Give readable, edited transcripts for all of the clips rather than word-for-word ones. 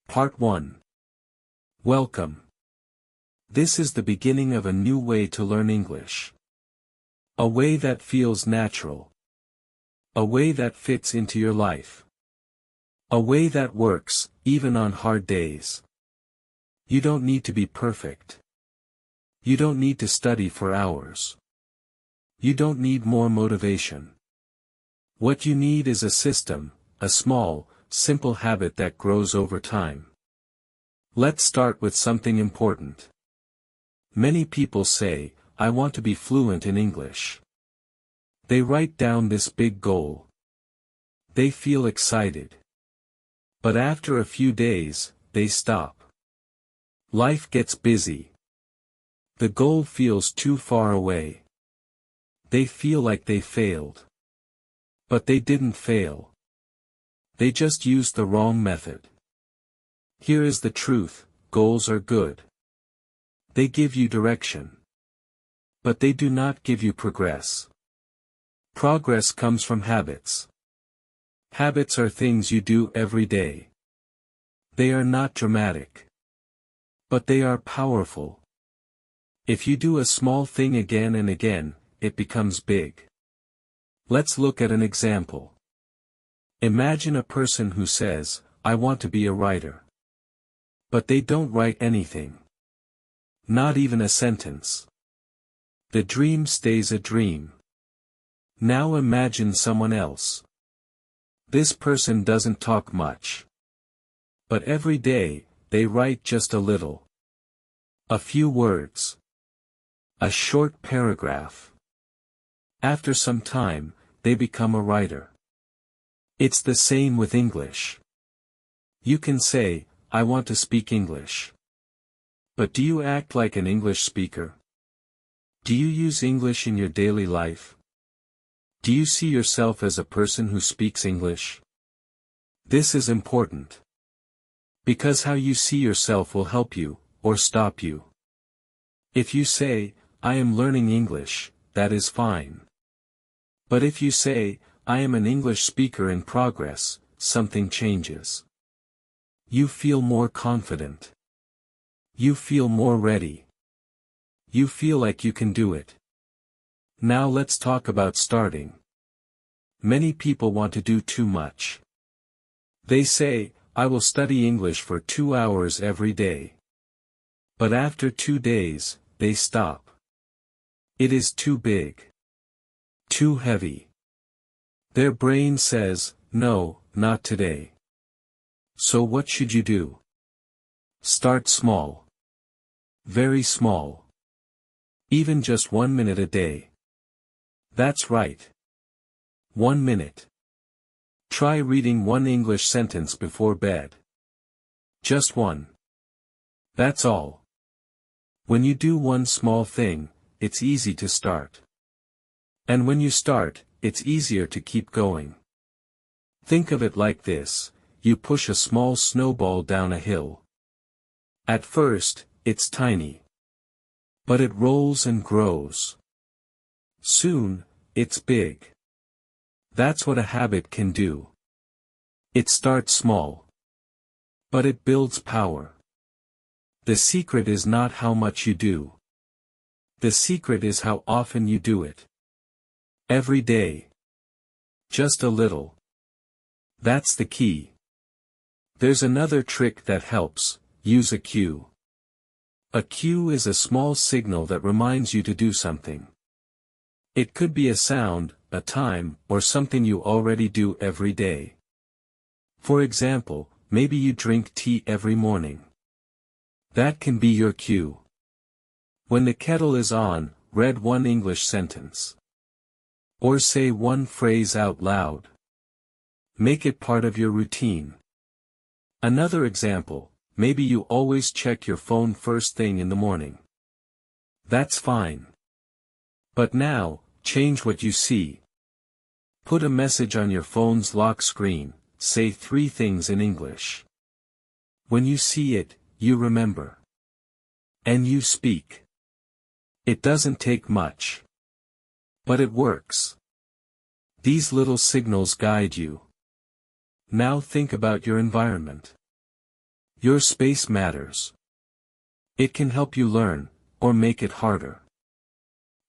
Part 1. Welcome. This is the beginning of a new way to learn English. A way that feels natural. A way that fits into your life. A way that works, even on hard days. You don't need to be perfect. You don't need to study for hours. You don't need more motivation. What you need is a system, a small, simple habit that grows over time. Let's start with something important. Many people say, I want to be fluent in English. They write down this big goal. They feel excited. But after a few days, they stop. Life gets busy. The goal feels too far away. They feel like they failed. But they didn't fail. They just used the wrong method. Here is the truth: goals are good. They give you direction. But they do not give you progress. Progress comes from habits. Habits are things you do every day. They are not dramatic. But they are powerful. If you do a small thing again and again, it becomes big. Let's look at an example. Imagine a person who says, I want to be a writer. But they don't write anything. Not even a sentence. The dream stays a dream. Now imagine someone else. This person doesn't talk much. But every day, they write just a little. A few words. A short paragraph. After some time, they become a writer. It's the same with English. You can say, I want to speak English. But do you act like an English speaker? Do you use English in your daily life? Do you see yourself as a person who speaks English? This is important. Because how you see yourself will help you, or stop you. If you say, I am learning English, that is fine. But if you say, I am an English speaker in progress, something changes. You feel more confident. You feel more ready. You feel like you can do it. Now let's talk about starting. Many people want to do too much. They say, I will study English for 2 hours every day. But after 2 days, they stop. It is too big. Too heavy. Their brain says, no, not today. So what should you do? Start small. Very small. Even just 1 minute a day. That's right. 1 minute. Try reading one English sentence before bed. Just one. That's all. When you do one small thing, it's easy to start. And when you start, it's easier to keep going. Think of it like this: you push a small snowball down a hill. At first, it's tiny. But it rolls and grows. Soon, it's big. That's what a habit can do. It starts small. But it builds power. The secret is not how much you do. The secret is how often you do it. Every day. Just a little. That's the key. There's another trick that helps: use a cue. A cue is a small signal that reminds you to do something. It could be a sound, a time, or something you already do every day. For example, maybe you drink tea every morning. That can be your cue. When the kettle is on, read one English sentence. Or say one phrase out loud. Make it part of your routine. Another example, maybe you always check your phone first thing in the morning. That's fine. But now, change what you see. Put a message on your phone's lock screen: say 3 things in English. When you see it, you remember. And you speak. It doesn't take much. But it works. These little signals guide you. Now think about your environment. Your space matters. It can help you learn, or make it harder.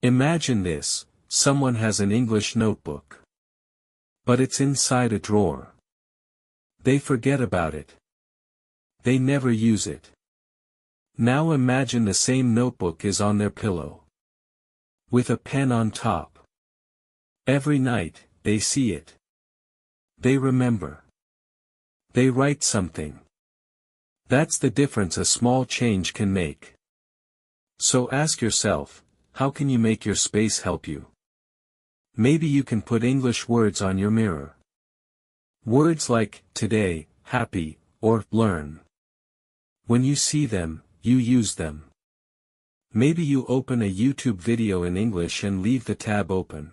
Imagine this: someone has an English notebook. But it's inside a drawer. They forget about it. They never use it. Now imagine the same notebook is on their pillow, with a pen on top. Every night, they see it. They remember. They write something. That's the difference a small change can make. So ask yourself, how can you make your space help you? Maybe you can put English words on your mirror. Words like today, happy, or learn. When you see them, you use them. Maybe you open a YouTube video in English and leave the tab open.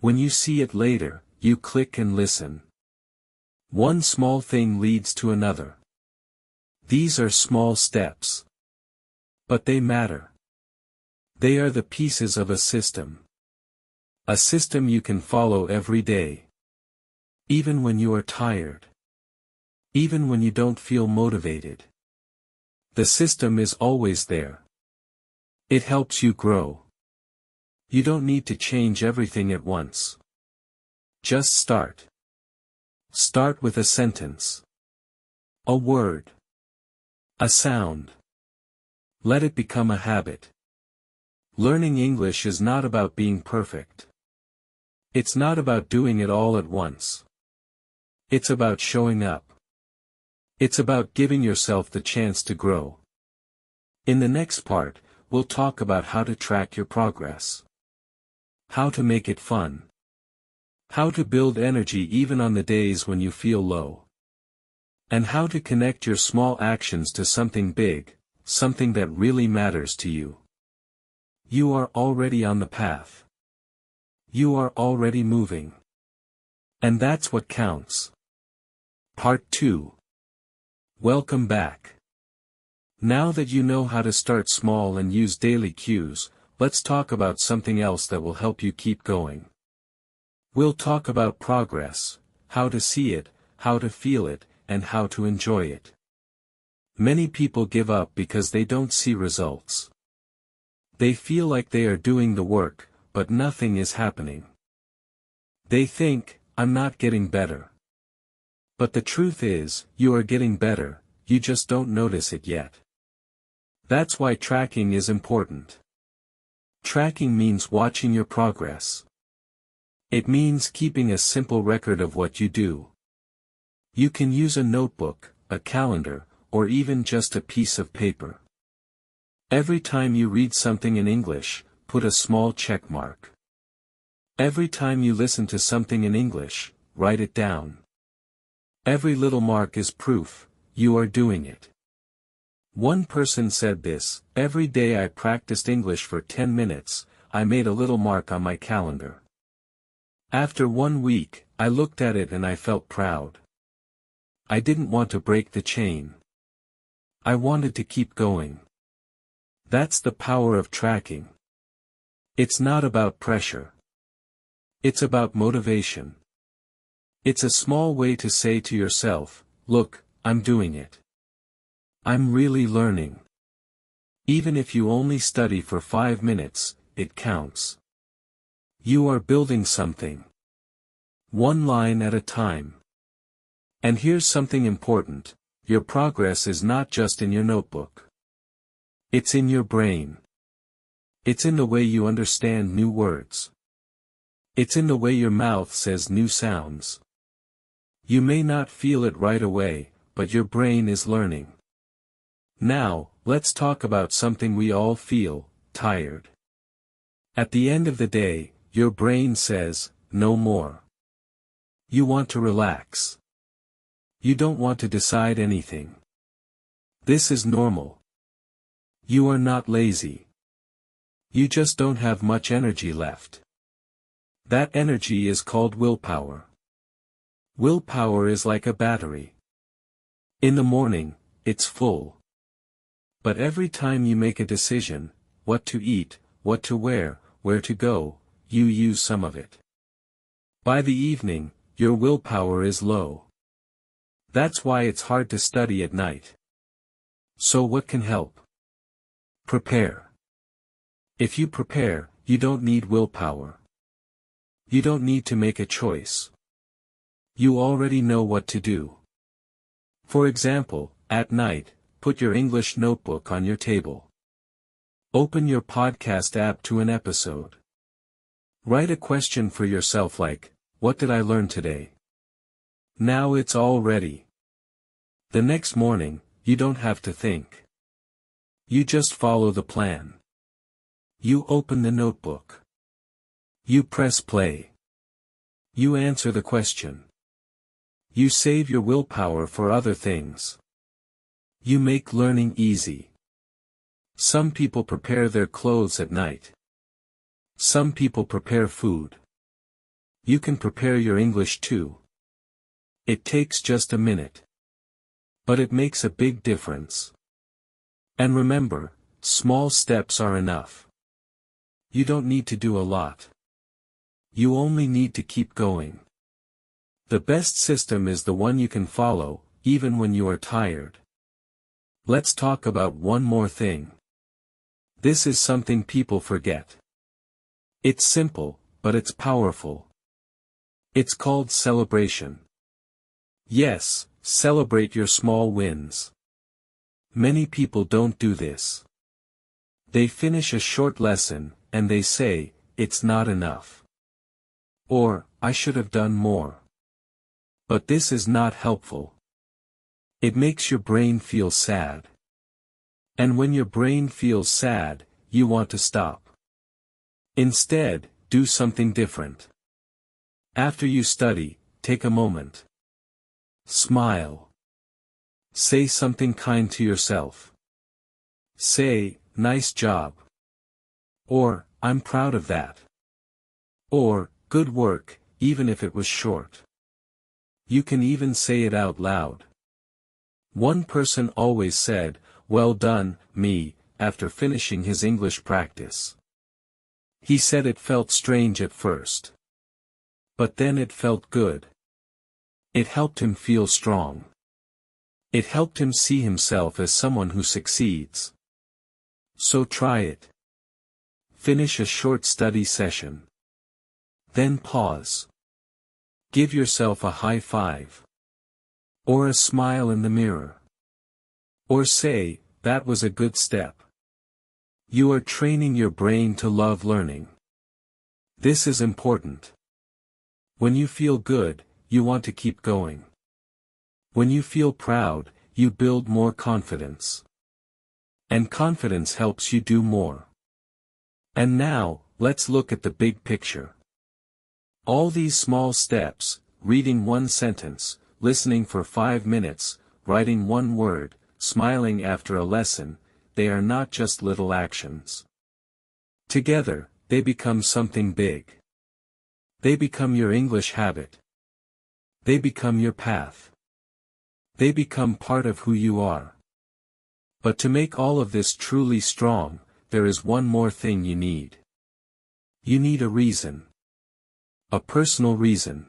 When you see it later, you click and listen. One small thing leads to another. These are small steps. But they matter. They are the pieces of a system. A system you can follow every day. Even when you are tired. Even when you don't feel motivated. The system is always there. It helps you grow. You don't need to change everything at once. Just start. Start with a sentence. A word. A sound. Let it become a habit. Learning English is not about being perfect. It's not about doing it all at once. It's about showing up. It's about giving yourself the chance to grow. In the next part, we'll talk about how to track your progress. How to make it fun. How to build energy even on the days when you feel low. And how to connect your small actions to something big, something that really matters to you. You are already on the path. You are already moving. And that's what counts. Part 2. Welcome back. Now that you know how to start small and use daily cues, let's talk about something else that will help you keep going. We'll talk about progress, how to see it, how to feel it, and how to enjoy it. Many people give up because they don't see results. They feel like they are doing the work, but nothing is happening. They think, I'm not getting better. But the truth is, you are getting better, you just don't notice it yet. That's why tracking is important. Tracking means watching your progress. It means keeping a simple record of what you do. You can use a notebook, a calendar, or even just a piece of paper. Every time you read something in English, put a small check mark. Every time you listen to something in English, write it down. Every little mark is proof, you are doing it. One person said this: every day I practiced English for 10 minutes, I made a little mark on my calendar. After 1 week, I looked at it and I felt proud. I didn't want to break the chain. I wanted to keep going. That's the power of tracking. It's not about pressure. It's about motivation. It's a small way to say to yourself, look, I'm doing it. I'm really learning. Even if you only study for 5 minutes, it counts. You are building something. One line at a time. And here's something important: your progress is not just in your notebook. It's in your brain. It's in the way you understand new words. It's in the way your mouth says new sounds. You may not feel it right away, but your brain is learning. Now, let's talk about something we all feel: tired. At the end of the day, your brain says, no more. You want to relax. You don't want to decide anything. This is normal. You are not lazy. You just don't have much energy left. That energy is called willpower. Willpower is like a battery. In the morning, it's full. But every time you make a decision, what to eat, what to wear, where to go, you use some of it. By the evening, your willpower is low. That's why it's hard to study at night. So what can help? Prepare. If you prepare, you don't need willpower. You don't need to make a choice. You already know what to do. For example, at night, put your English notebook on your table. Open your podcast app to an episode. Write a question for yourself like, what did I learn today? Now it's all ready. The next morning, you don't have to think. You just follow the plan. You open the notebook. You press play. You answer the question. You save your willpower for other things. You make learning easy. Some people prepare their clothes at night. Some people prepare food. You can prepare your English too. It takes just a minute. But it makes a big difference. And remember, small steps are enough. You don't need to do a lot. You only need to keep going. The best system is the one you can follow, even when you are tired. Let's talk about one more thing. This is something people forget. It's simple, but it's powerful. It's called celebration. Yes, celebrate your small wins. Many people don't do this. They finish a short lesson, and they say, it's not enough. Or, I should have done more. But this is not helpful. It makes your brain feel sad. And when your brain feels sad, you want to stop. Instead, do something different. After you study, take a moment. Smile. Say something kind to yourself. Say, nice job. Or, I'm proud of that. Or, good work, even if it was short. You can even say it out loud. One person always said, well done, me, after finishing his English practice. He said it felt strange at first. But then it felt good. It helped him feel strong. It helped him see himself as someone who succeeds. So try it. Finish a short study session. Then pause. Give yourself a high five. Or a smile in the mirror. Or say, that was a good step. You are training your brain to love learning. This is important. When you feel good, you want to keep going. When you feel proud, you build more confidence. And confidence helps you do more. And now, let's look at the big picture. All these small steps, reading one sentence, listening for 5 minutes, writing one word, smiling after a lesson, they are not just little actions. Together, they become something big. They become your English habit. They become your path. They become part of who you are. But to make all of this truly strong, there is one more thing you need. You need a reason. A personal reason.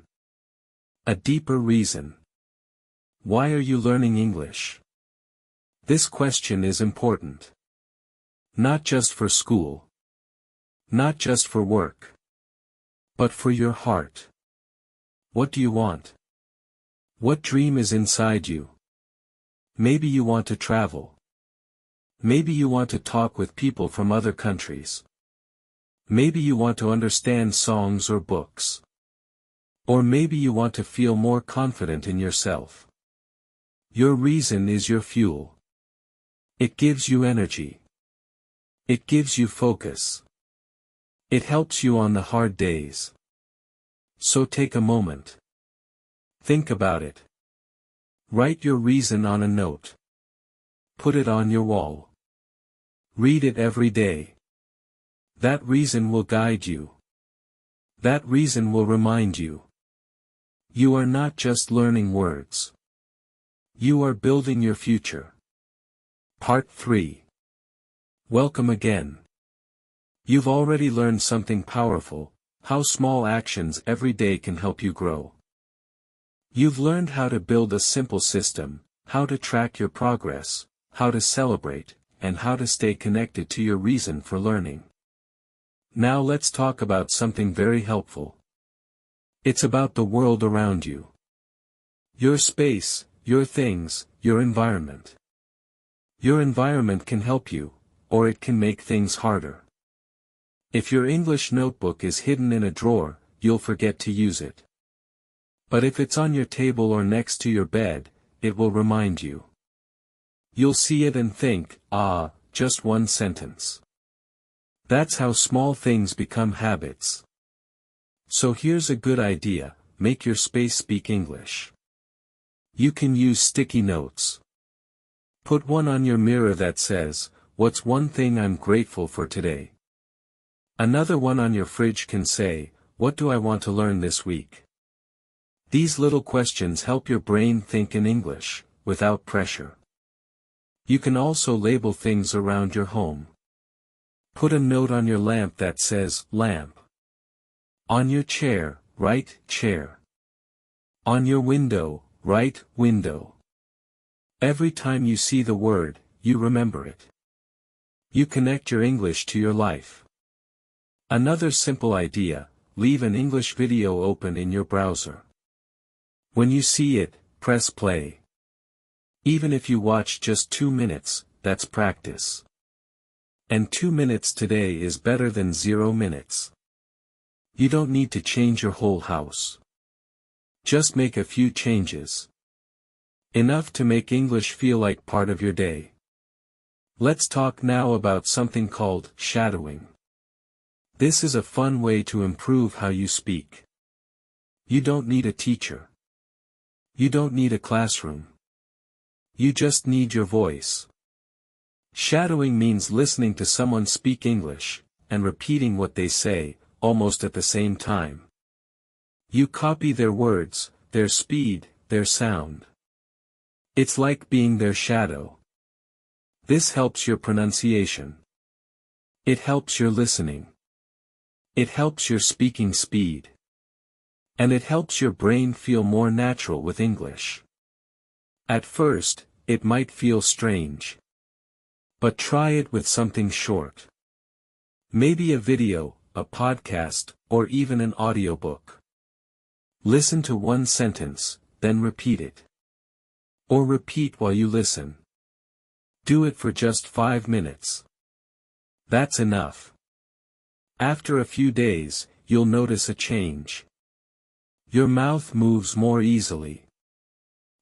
A deeper reason. Why are you learning English? This question is important. Not just for school. Not just for work. But for your heart. What do you want? What dream is inside you? Maybe you want to travel. Maybe you want to talk with people from other countries. Maybe you want to understand songs or books. Or maybe you want to feel more confident in yourself. Your reason is your fuel. It gives you energy. It gives you focus. It helps you on the hard days. So take a moment. Think about it. Write your reason on a note. Put it on your wall. Read it every day. That reason will guide you. That reason will remind you. You are not just learning words. You are building your future. Part 3. Welcome again. You've already learned something powerful, how small actions every day can help you grow. You've learned how to build a simple system, how to track your progress, how to celebrate, and how to stay connected to your reason for learning. Now let's talk about something very helpful. It's about the world around you. Your space, your things, your environment. Your environment can help you, or it can make things harder. If your English notebook is hidden in a drawer, you'll forget to use it. But if it's on your table or next to your bed, it will remind you. You'll see it and think, ah, just one sentence. That's how small things become habits. So here's a good idea: make your space speak English. You can use sticky notes. Put one on your mirror that says, "What's one thing I'm grateful for today?" Another one on your fridge can say, "What do I want to learn this week?" These little questions help your brain think in English, without pressure. You can also label things around your home. Put a note on your lamp that says, "Lamp." On your chair, write, "Chair." On your window, write, "Window." Every time you see the word, you remember it. You connect your English to your life. Another simple idea: leave an English video open in your browser. When you see it, press play. Even if you watch just 2 minutes, that's practice. And 2 minutes today is better than 0 minutes. You don't need to change your whole house. Just make a few changes. Enough to make English feel like part of your day. Let's talk now about something called shadowing. This is a fun way to improve how you speak. You don't need a teacher. You don't need a classroom. You just need your voice. Shadowing means listening to someone speak English, and repeating what they say, almost at the same time. You copy their words, their speed, their sound. It's like being their shadow. This helps your pronunciation. It helps your listening. It helps your speaking speed. And it helps your brain feel more natural with English. At first, it might feel strange. But try it with something short. Maybe a video, a podcast, or even an audiobook. Listen to one sentence, then repeat it. Or repeat while you listen. Do it for just 5 minutes. That's enough. After a few days, you'll notice a change. Your mouth moves more easily.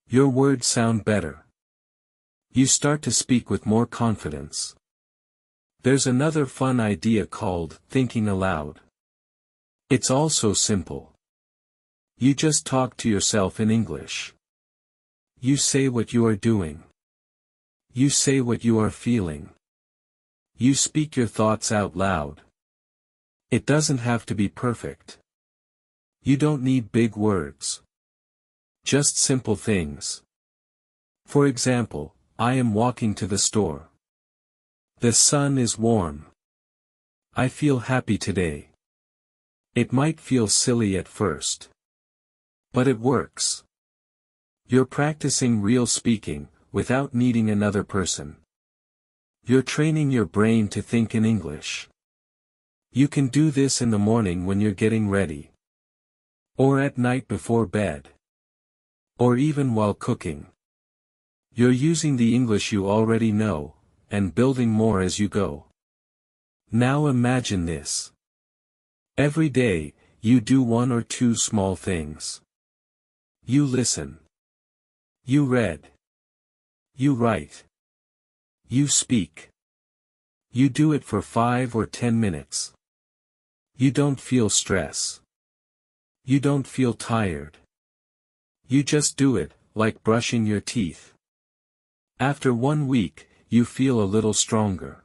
Your words sound better. You start to speak with more confidence. There's another fun idea called thinking aloud. It's also simple. You just talk to yourself in English. You say what you are doing. You say what you are feeling. You speak your thoughts out loud. It doesn't have to be perfect. You don't need big words. Just simple things. For example, I am walking to the store. The sun is warm. I feel happy today. It might feel silly at first. But it works. You're practicing real speaking, without needing another person. You're training your brain to think in English. You can do this in the morning when you're getting ready. Or at night before bed. Or even while cooking. You're using the English you already know, and building more as you go. Now imagine this. Every day, you do 1 or 2 small things. You listen. You read. You write. You speak. You do it for 5 or 10 minutes. You don't feel stress. You don't feel tired. You just do it, like brushing your teeth. After 1 week, you feel a little stronger.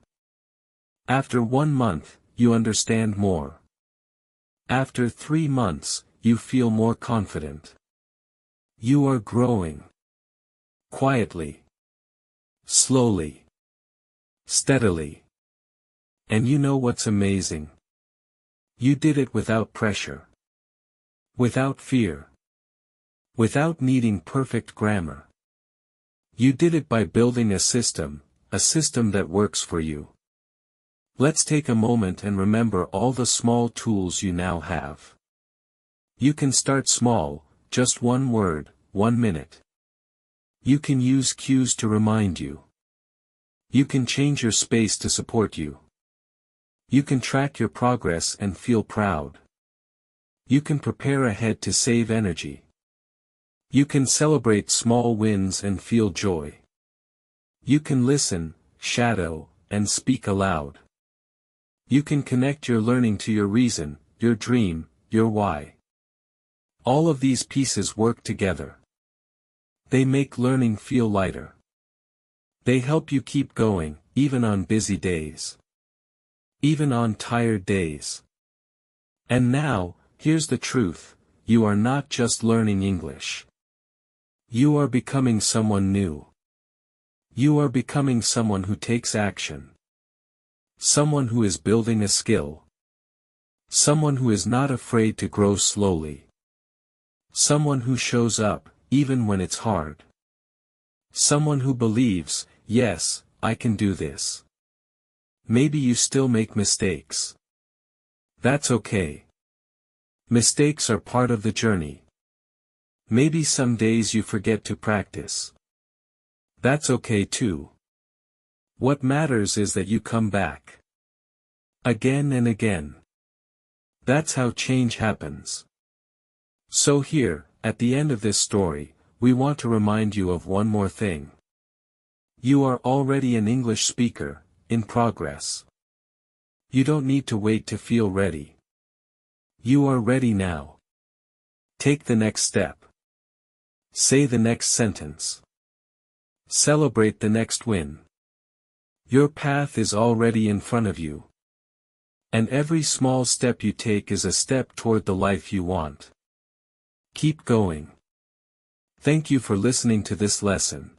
After 1 month, you understand more. After 3 months, you feel more confident. You are growing. Quietly. Slowly. Steadily. And you know what's amazing? You did it without pressure. Without fear. without needing perfect grammar. You did it by building a system that works for you. Let's take a moment and remember all the small tools you now have. You can start small, just one word, 1 minute. You can use cues to remind you. You can change your space to support you. You can track your progress and feel proud. You can prepare ahead to save energy. You can celebrate small wins and feel joy. You can listen, shadow, and speak aloud. You can connect your learning to your reason, your dream, your why. All of these pieces work together. They make learning feel lighter. They help you keep going, even on busy days. Even on tired days. And now, here's the truth, you are not just learning English. You are becoming someone new. You are becoming someone who takes action. Someone who is building a skill. Someone who is not afraid to grow slowly. Someone who shows up, even when it's hard. Someone who believes, yes, I can do this. Maybe you still make mistakes. That's okay. Mistakes are part of the journey. Maybe some days you forget to practice. That's okay too. What matters is that you come back. Again and again. That's how change happens. So here, at the end of this story, we want to remind you of one more thing. You are already an English speaker, in progress. You don't need to wait to feel ready. You are ready now. Take the next step. Say the next sentence. Celebrate the next win. Your path is already in front of you. And every small step you take is a step toward the life you want. Keep going. Thank you for listening to this lesson.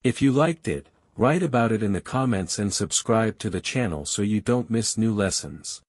If you liked it, write about it in the comments and subscribe to the channel so you don't miss new lessons.